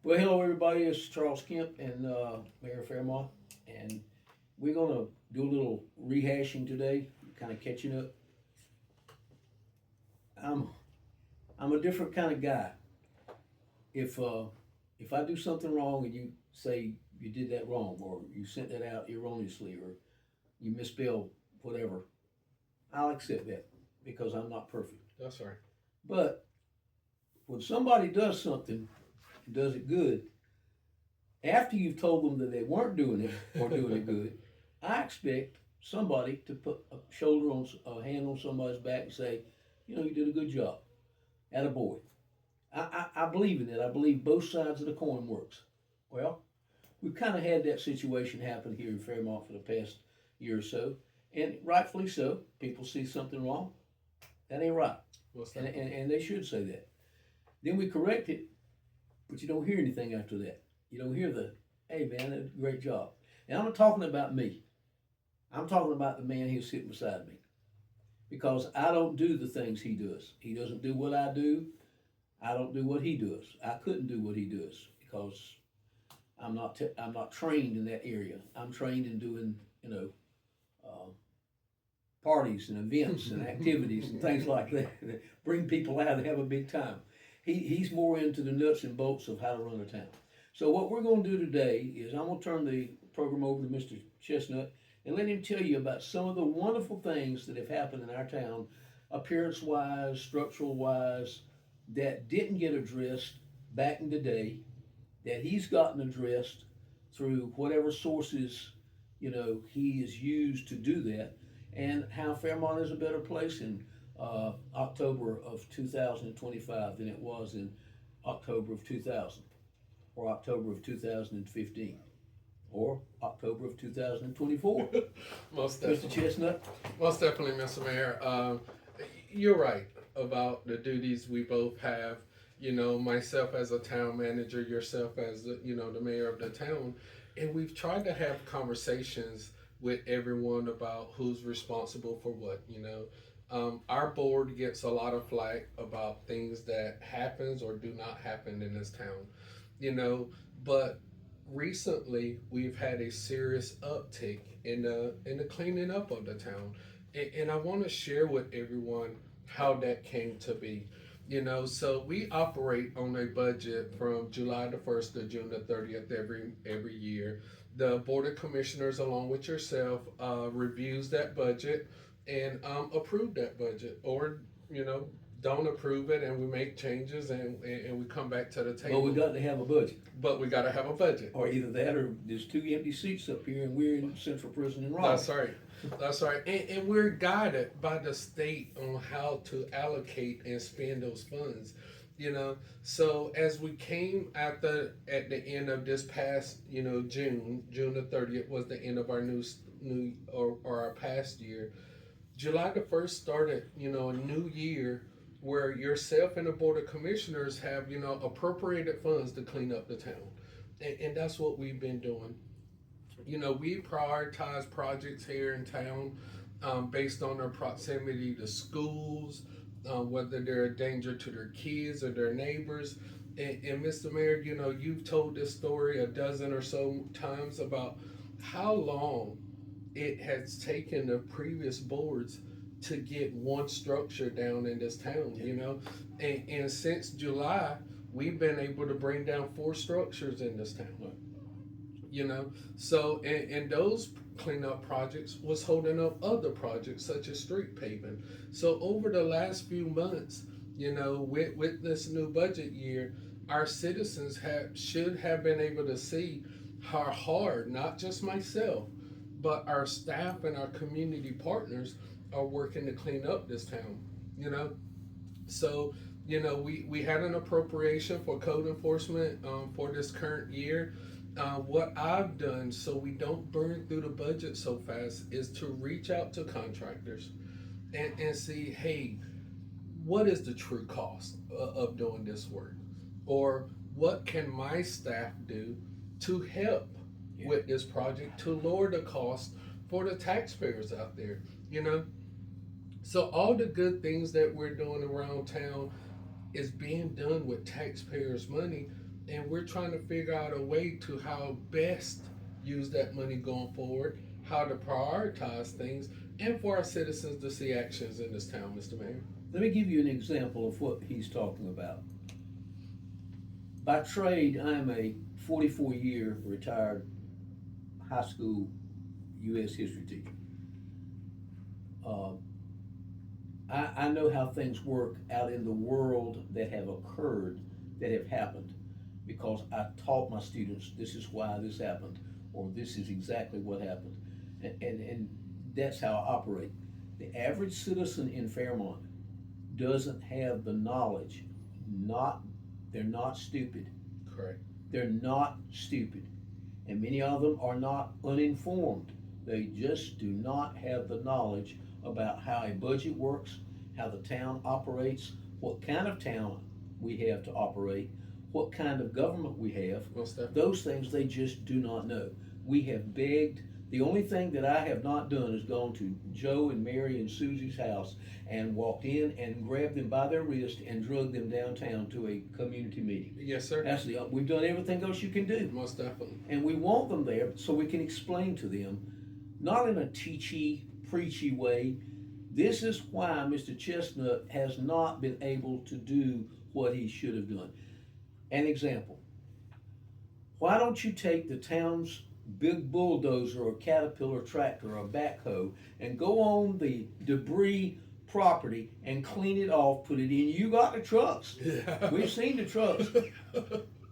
Well, hello everybody. It's Charles Kemp and Mayor Fairmont, and we're gonna do a little rehashing today, kind of catching up. I'm I'm a different kind of guy. If uh, if I do something wrong and you say you did that wrong, or you sent that out erroneously, or you misspelled whatever, I'll accept that because I'm not perfect. That's right. But when somebody does something and does it good, after you've told them that they weren't doing it or doing it good, I expect somebody to put a hand on somebody's back and say, you did a good job. Attaboy. I believe in it. I believe both sides of the coin works. Well, we've kind of had that situation happen here in Fairmont for the past year or so, and rightfully so. People see something wrong. That ain't right. What's And, that? and, and they should say that. Then we correct it, but you don't hear anything after that. You don't hear the, hey man, that's a great job. Now I'm not talking about me. I'm talking about the man who's sitting beside me. Because I don't do the things he does. He doesn't do what I do. I don't do what he does. I couldn't do what he does because I'm not trained in that area. I'm trained in doing uh, parties and events and activities and things like that that bring people out and have a big time. He's more into the nuts and bolts of how to run a town. So what we're going to do today is I'm going to turn the program over to Mr. Chestnut and let him tell you about some of the wonderful things that have happened in our town, appearance wise, structural wise, that didn't get addressed back in the day, that he's gotten addressed through whatever sources he has used to do that, and how Fairmont is a better place in October of 2025 than it was in October of 2000 or October of 2015 or October of 2024. Most Mr. definitely. Chestnut? Most definitely, Mr. Mayor. You're right about the duties we both have. Myself as a town manager, yourself as the mayor of the town, and we've tried to have conversations with everyone about who's responsible for what. Our board gets a lot of flack about things that happens or do not happen in this town. You know, but recently we've had a serious uptick in the cleaning up of the town, and I want to share with everyone how that came to be. So we operate on a budget from July the 1st to June the 30th every year. The board of commissioners, along with yourself, reviews that budget and approve that budget, or you know don't approve it, and we make changes, and we come back to the Well, we table. got to have a budget. But we got to have a budget. Or either that or there's two empty seats up here and we're in Central Prison in Raleigh. That's right. That's right. And we're guided by the state on how to allocate and spend those funds. So as we came at the end of this past, June the 30th was the end of our new or our past year. July the 1st started, a new year where yourself and the board of commissioners have, appropriated funds to clean up the town. And that's what we've been doing. We prioritize projects here in town based on their proximity to schools, whether they're a danger to their kids or their neighbors. And Mr. Mayor, you've told this story a dozen or so times about how long it has taken the previous boards to get one structure down in this town, and since July, we've been able to bring down four structures in this town. So and those cleanup projects was holding up other projects such as street paving. So over the last few months, with this new budget year, our citizens should have been able to see how hard not just myself but our staff and our community partners are working to clean up this town. you know so we had an appropriation for code enforcement for this current year. What I've done so we don't burn through the budget so fast is to reach out to contractors and see, hey, what is the true cost of doing this work, or what can my staff do to help with this project to lower the cost for the taxpayers out there. you know so all the good things that we're doing around town is being done with taxpayers money, and we're trying to figure out a way to how best use that money going forward, how to prioritize things, and for our citizens to see actions in this town, Mr. Mayor. Let me give you an example of what he's talking about. By trade, I'm a 44-year retired high school U.S. history teacher. Um, I know how things work out in the world that have occurred, that have happened, because I taught my students this is why this happened, or this is exactly what happened. And that's how I operate. The average citizen in Fairmont doesn't have the knowledge. Not, they're not stupid. Correct. They're not stupid. And many of them are not uninformed. They just do not have the knowledge about how a budget works, how the town operates, what kind of town we have to operate, what kind of government we have. Most definitely. Those things they just do not know. We have begged. The only thing that I have not done is gone to Joe and Mary and Susie's house and walked in and grabbed them by their wrist and drugged them downtown to a community meeting. Yes, sir. We've done everything else you can do. Most definitely. And we want them there so we can explain to them, not in a teachy, preachy way. This is why Mr. Chestnut has not been able to do what he should have done. An example. Why don't you take the town's big bulldozer or Caterpillar tractor or backhoe and go on the debris property and clean it off, put it in. You got the trucks. Yeah. We've seen the trucks.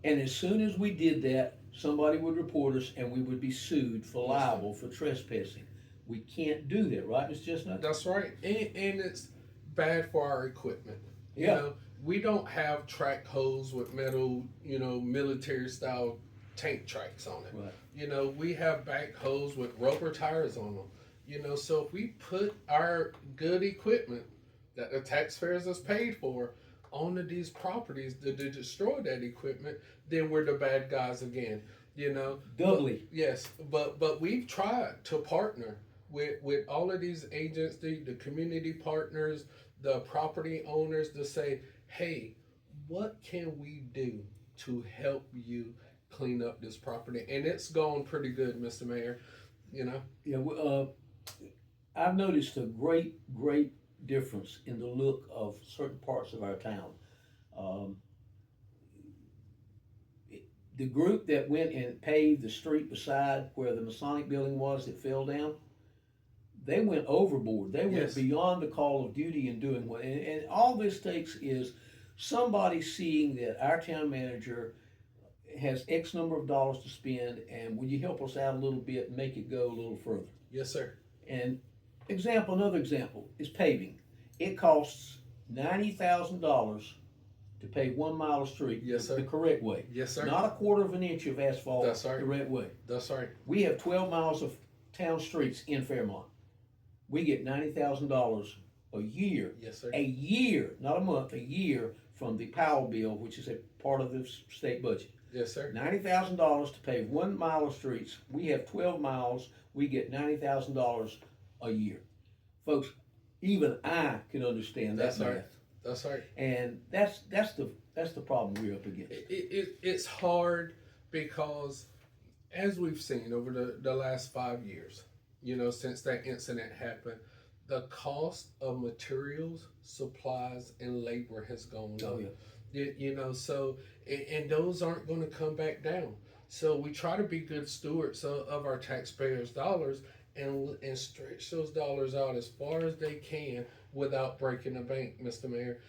And as soon as we did that, somebody would report us and we would be sued for liable for trespassing. We can't do that, right, Mr. Chestnut? That's right. And it's bad for our equipment. You Yeah. know, we don't have track hose with metal, military style tank tracks on it. Right. We have backhoes with rubber tires on them. So if we put our good equipment that the taxpayers has paid for onto these properties to destroy that equipment, then we're the bad guys again. Doubly. But, yes, but we've tried to partner with all of these agents, the community partners, the property owners, to say, hey, what can we do to help you clean up this property? And it's gone pretty good, Mr. Mayor. Yeah, I've noticed a great difference in the look of certain parts of our town. The group that went and paved the street beside where the Masonic building was that fell down, they went overboard. They went Yes. beyond the call of duty and doing what, and all this takes is somebody seeing that our town manager has X number of dollars to spend, and will you help us out a little bit and make it go a little further? Yes, sir. And another example is paving. It costs $90,000 to pave 1 mile of street Yes, sir. the correct way. Yes, sir. Not a quarter of an inch of asphalt That's right. the right way. That's right. We have 12 miles of town streets in Fairmont. We get $90,000 a year. Yes, sir. A year, not a month, a year from the Powell bill, which is a part of the state budget. Yes, sir. $90,000 to pave 1 mile of streets. We have 12 miles. We get $90,000 a year. Folks, even I can understand that That's math. right. That's right. And that's the problem we're up against. It's hard because, as we've seen over the last 5 years, since that incident happened, the cost of materials, supplies, and labor has gone up. Oh, yeah. So, and those aren't going to come back down. So we try to be good stewards of our taxpayers' dollars and stretch those dollars out as far as they can without breaking the bank, Mr. Mayor.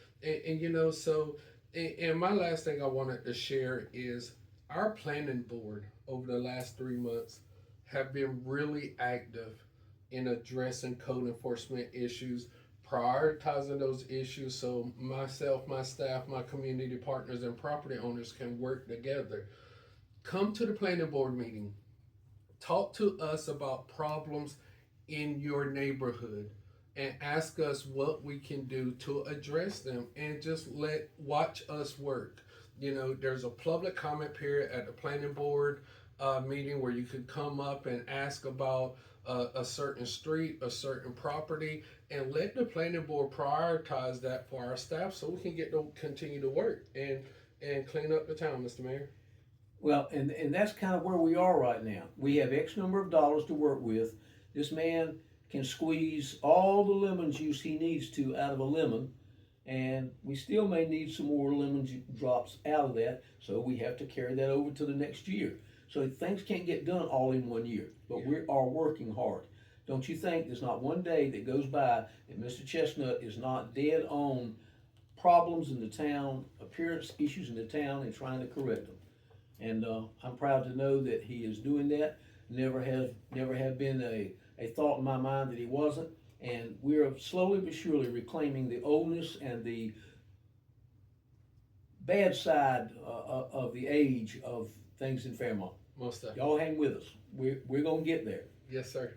And my last thing I wanted to share is our planning board over the last 3 months have been really active in addressing code enforcement issues, prioritizing those issues so myself, my staff, my community partners, and property owners can work together. Come to the planning board meeting. Talk to us about problems in your neighborhood and ask us what we can do to address them, and just watch us work. There's a public comment period at the planning board meeting where you could come up and ask about a certain street, a certain property, and let the planning board prioritize that for our staff so we can continue to work. and clean up the town, Mr. Mayor. Well, and that's kind of where we are right now. We have X number of dollars to work with. This man can squeeze all the lemon juice he needs to out of a lemon, and we still may need some more drops out of that, so we have to carry that over to the next year. So things can't get done all in one year, but we are working hard. Don't you think there's not one day that goes by that Mr. Chestnut is not dead on problems in the town, appearance issues in the town, and trying to correct them? And I'm proud to know that he is doing that. Never have been a thought in my mind that he wasn't. And we're slowly but surely reclaiming the oldness and the bad side of the age of things in Fairmont. Most definitely. Y'all hang with us. We're gonna get there. Yes, sir.